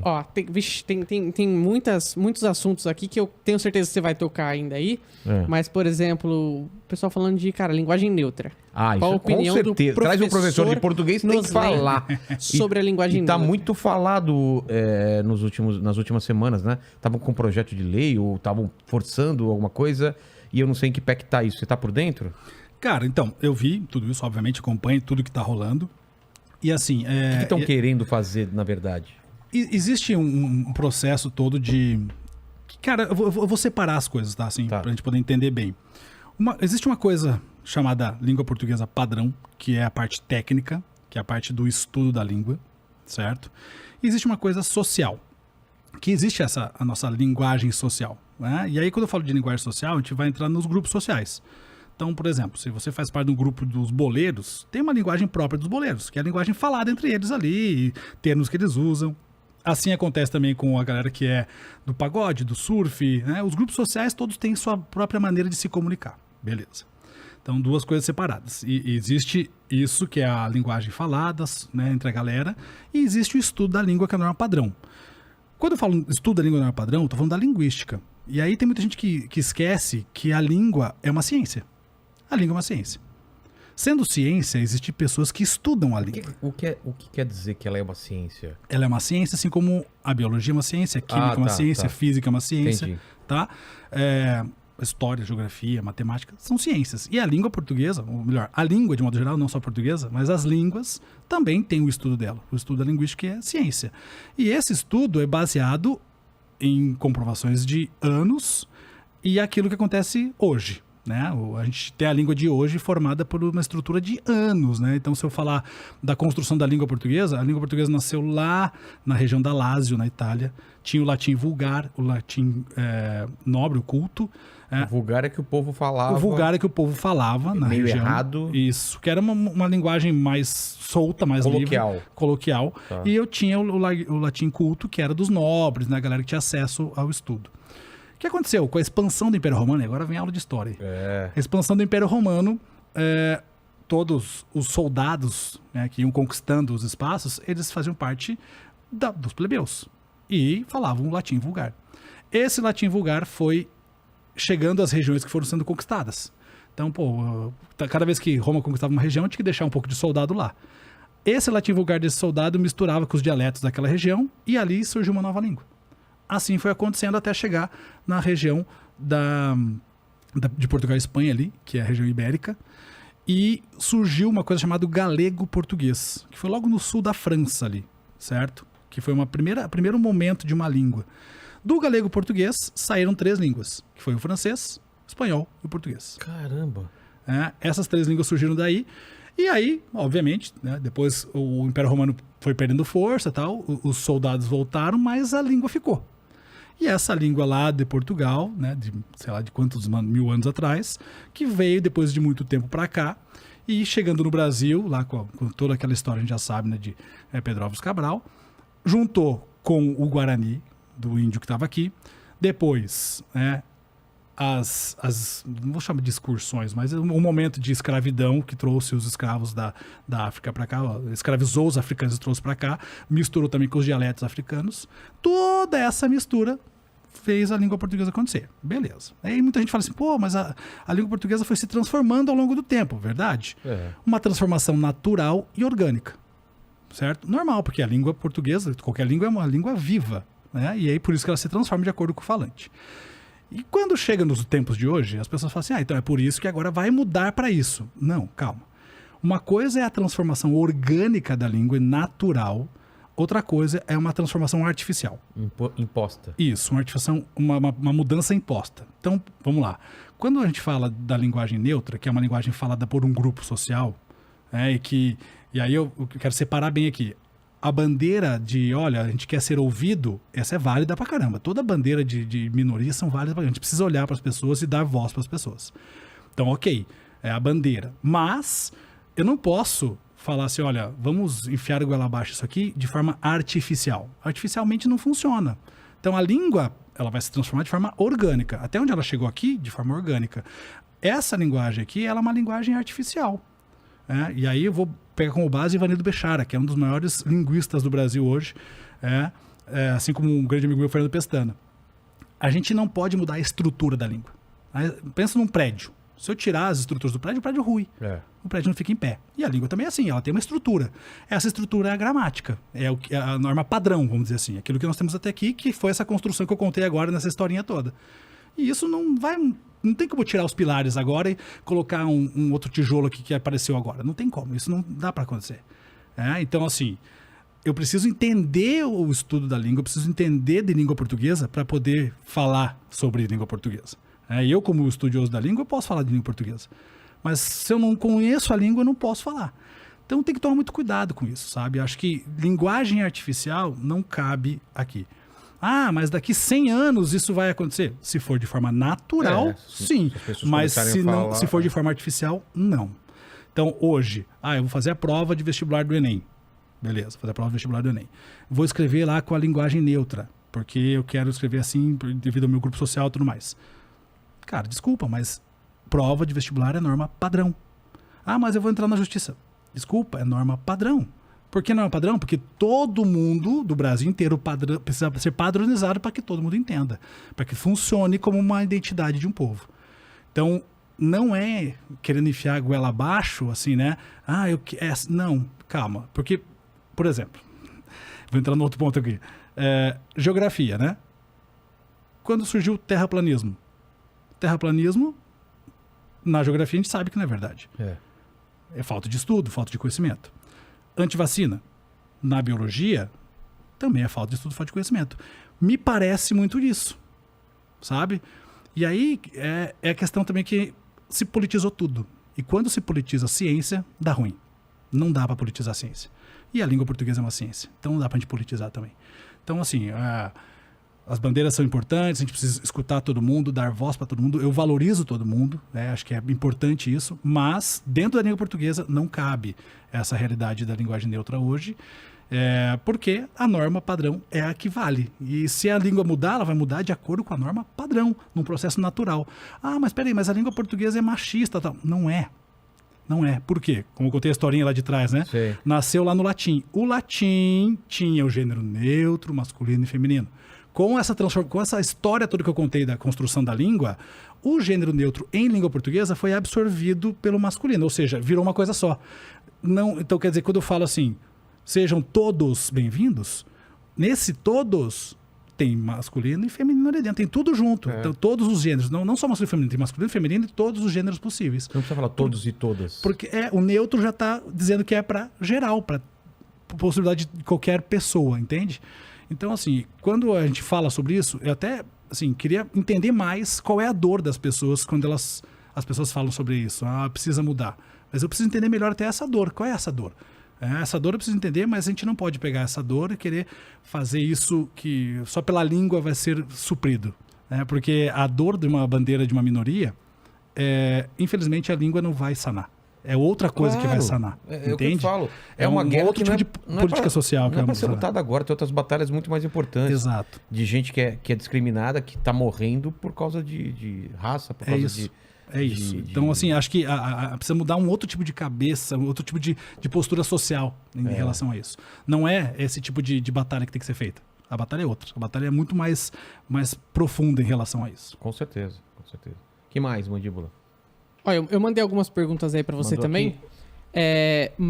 Ó, tem muitos assuntos aqui que eu tenho certeza que você vai tocar ainda aí. Mas, por exemplo, o pessoal falando de, cara, linguagem neutra. Qual a opinião com certeza. Do Traz um professor de português, tem que falar sobre a linguagem neutra. Tá muito falado nas últimas semanas, né? Estavam com um projeto de lei ou estavam forçando alguma coisa e eu não sei em que pé que tá isso. Você tá por dentro? Cara, então, eu vi tudo isso, obviamente, acompanho tudo que tá rolando. E assim... O que estão querendo fazer, na verdade? Existe um processo todo de... Cara, eu vou separar as coisas, tá? Assim, pra gente poder entender bem. Existe uma coisa chamada língua portuguesa padrão, que é a parte técnica, que é a parte do estudo da língua, certo? E existe uma coisa social, que existe a nossa linguagem social, né? E aí, quando eu falo de linguagem social, a gente vai entrar nos grupos sociais. Então, por exemplo, se você faz parte de um grupo dos boleiros, tem uma linguagem própria dos boleiros, que é a linguagem falada entre eles ali, termos que eles usam. Assim acontece também com a galera que é do pagode, do surf, né? Os grupos sociais todos têm sua própria maneira de se comunicar, beleza. Então, duas coisas separadas. E existe isso, que é a linguagem falada, né, entre a galera, e existe o estudo da língua, que é a norma padrão. Quando eu falo estudo da língua norma padrão, eu estou falando da linguística. E aí tem muita gente que esquece que a língua é uma ciência. A língua é uma ciência. Sendo ciência, existem pessoas que estudam a língua. O que quer dizer que ela é uma ciência? Ela é uma ciência, assim como a biologia é uma ciência, a química é uma ciência, a física é uma ciência. Entendi. Tá? História, geografia, matemática, são ciências. E a língua portuguesa, ou melhor, a língua de modo geral, não só a portuguesa, mas as línguas também têm o estudo dela. O estudo da linguística é ciência. E esse estudo é baseado em comprovações de anos e aquilo que acontece hoje. Né? A gente tem a língua de hoje formada por uma estrutura de anos, né? Então, se eu falar da construção da língua portuguesa, a língua portuguesa nasceu lá na região da Lácio, na Itália. Tinha o latim vulgar, o latim nobre, o culto. O vulgar é que o povo falava. O vulgar é que o povo falava na meio região. Errado. Isso, que era uma linguagem mais solta, mais livre. Coloquial. Tá. E eu tinha o latim culto, que era dos nobres, né? A galera que tinha acesso ao estudo. O que aconteceu com a expansão do Império Romano? Agora vem a aula de história. A expansão do Império Romano, todos os soldados, né, que iam conquistando os espaços, eles faziam parte dos plebeus e falavam o latim vulgar. Esse latim vulgar foi chegando às regiões que foram sendo conquistadas. Então, cada vez que Roma conquistava uma região, tinha que deixar um pouco de soldado lá. Esse latim vulgar desse soldado misturava com os dialetos daquela região e ali surgiu uma nova língua. Assim foi acontecendo até chegar na região de Portugal e Espanha ali, que é a região ibérica, e surgiu uma coisa chamada galego-português, que foi logo no sul da França ali, certo? Que foi primeiro momento de uma língua. Do galego-português saíram 3 línguas, que foi o francês, o espanhol e o português. Caramba! Essas 3 línguas surgiram daí. E aí, obviamente, né, depois o Império Romano foi perdendo força e tal, os soldados voltaram, mas a língua ficou. E essa língua lá de Portugal, né, de sei lá de quantos mil anos atrás, que veio depois de muito tempo para cá, e chegando no Brasil, lá com toda aquela história, a gente já sabe, né, de Pedro Álvares Cabral, juntou com o Guarani, do índio que estava aqui, depois, né, não vou chamar de excursões, mas um momento de escravidão que trouxe os escravos da África para cá, escravizou os africanos e trouxe para cá, misturou também com os dialetos africanos. Toda essa mistura fez a língua portuguesa acontecer. Beleza. Aí muita gente fala assim, mas a língua portuguesa foi se transformando ao longo do tempo, verdade? Uma transformação natural e orgânica, certo? Normal, porque a língua portuguesa, qualquer língua é uma língua viva, né? E aí por isso que ela se transforma de acordo com o falante. E quando chega nos tempos de hoje, as pessoas falam assim, então é por isso que agora vai mudar para isso. Não, calma. Uma coisa é a transformação orgânica da língua, natural. Outra coisa é uma transformação artificial. Imposta. Isso, uma mudança imposta. Então, vamos lá. Quando a gente fala da linguagem neutra, que é uma linguagem falada por um grupo social, e aí eu quero separar bem aqui. A bandeira de, olha, a gente quer ser ouvido, essa é válida pra caramba. Toda bandeira de minoria são válidas pra caramba. A gente precisa olhar para as pessoas e dar voz para as pessoas. Então, ok, é a bandeira. Mas eu não posso falar assim, olha, vamos enfiar a goela abaixo isso aqui de forma artificial. Artificialmente não funciona. Então, a língua, ela vai se transformar de forma orgânica. Até onde ela chegou aqui, de forma orgânica. Essa linguagem aqui, ela é uma linguagem artificial. E aí eu vou pegar como base Ivanildo Bechara, que é um dos maiores linguistas do Brasil hoje, assim como um grande amigo meu, Fernando Pestana, a gente não pode mudar a estrutura da língua. Pensa num prédio. Se eu tirar as estruturas do prédio, o prédio rui. O prédio não fica em pé. E a língua também é assim, ela tem uma estrutura. Essa estrutura é a gramática, é a norma padrão, vamos dizer assim. Aquilo que nós temos até aqui, que foi essa construção que eu contei agora nessa historinha toda. E isso não tem como tirar os pilares agora e colocar um outro tijolo aqui que apareceu agora. Não tem como, isso não dá para acontecer. Então, assim, eu preciso entender o estudo da língua, eu preciso entender de língua portuguesa para poder falar sobre língua portuguesa. Eu, como estudioso da língua, eu posso falar de língua portuguesa. Mas se eu não conheço a língua, eu não posso falar. Então tem que tomar muito cuidado com isso, sabe? Acho que linguagem artificial não cabe aqui. Mas daqui 100 anos isso vai acontecer? Se for de forma natural, sim. Mas se for de forma artificial, não. Então hoje, eu vou fazer a prova de vestibular do Enem. Beleza, fazer a prova de vestibular do Enem. Vou escrever lá com a linguagem neutra, porque eu quero escrever assim devido ao meu grupo social e tudo mais. Cara, desculpa, mas prova de vestibular é norma padrão. Mas eu vou entrar na justiça. Desculpa, é norma padrão. Por que norma padrão? Porque todo mundo do Brasil inteiro precisa ser padronizado para que todo mundo entenda. Para que funcione como uma identidade de um povo. Então, não é querendo enfiar a goela abaixo, assim, né? Não, calma. Porque, por exemplo, vou entrar no outro ponto aqui. Geografia, né? Quando surgiu o terraplanismo? Terraplanismo, na geografia a gente sabe que não é verdade. É falta de estudo, falta de conhecimento. Antivacina, na biologia, também é falta de estudo, falta de conhecimento. Me parece muito isso, sabe? E aí é a questão também que se politizou tudo. E quando se politiza a ciência, dá ruim. Não dá para politizar a ciência. E a língua portuguesa é uma ciência, então não dá pra gente politizar também. Então, assim, as bandeiras são importantes, a gente precisa escutar todo mundo, dar voz para todo mundo. Eu valorizo todo mundo, acho que é importante isso, mas dentro da língua portuguesa não cabe essa realidade da linguagem neutra hoje, porque a norma padrão é a que vale. E se a língua mudar, ela vai mudar de acordo com a norma padrão, num processo natural. Mas peraí, mas a língua portuguesa é machista, tal. Não é. Não é. Por quê? Como eu contei a historinha lá de trás, né? Sim. Nasceu lá no latim. O latim tinha o gênero neutro, masculino e feminino. Com essa história toda que eu contei da construção da língua, o gênero neutro em língua portuguesa foi absorvido pelo masculino, ou seja, virou uma coisa só. Então, quer dizer, quando eu falo assim, sejam todos bem-vindos, nesse todos tem masculino e feminino ali dentro, tem tudo junto. Então, todos os gêneros, não só masculino e feminino, tem masculino e feminino e todos os gêneros possíveis. Não precisa falar todos e todas. Porque o neutro já está dizendo que é para geral, para possibilidade de qualquer pessoa, entende? Então, assim, quando a gente fala sobre isso, eu até, assim, queria entender mais qual é a dor das pessoas quando as pessoas falam sobre isso. Precisa mudar. Mas eu preciso entender melhor até essa dor. Qual é essa dor? Essa dor eu preciso entender, mas a gente não pode pegar essa dor e querer fazer isso que só pela língua vai ser suprido. Porque a dor de uma bandeira de uma minoria, infelizmente, a língua não vai sanar. É outra coisa que vai sanar. Entende? É o que eu falo. É uma guerra outro tipo de política social. Não é para ser lutada agora. Tem outras batalhas muito mais importantes. Exato. De gente que é discriminada, que está morrendo por causa de raça, por causa de... É isso. Então, assim, acho que precisa mudar um outro tipo de cabeça, um outro tipo de postura social em relação a isso. Não é esse tipo de batalha que tem que ser feita. A batalha é outra. A batalha é muito mais profunda em relação a isso. Com certeza, com certeza. O que mais, Mandíbula? Olha, eu mandei algumas perguntas aí para você também. Mas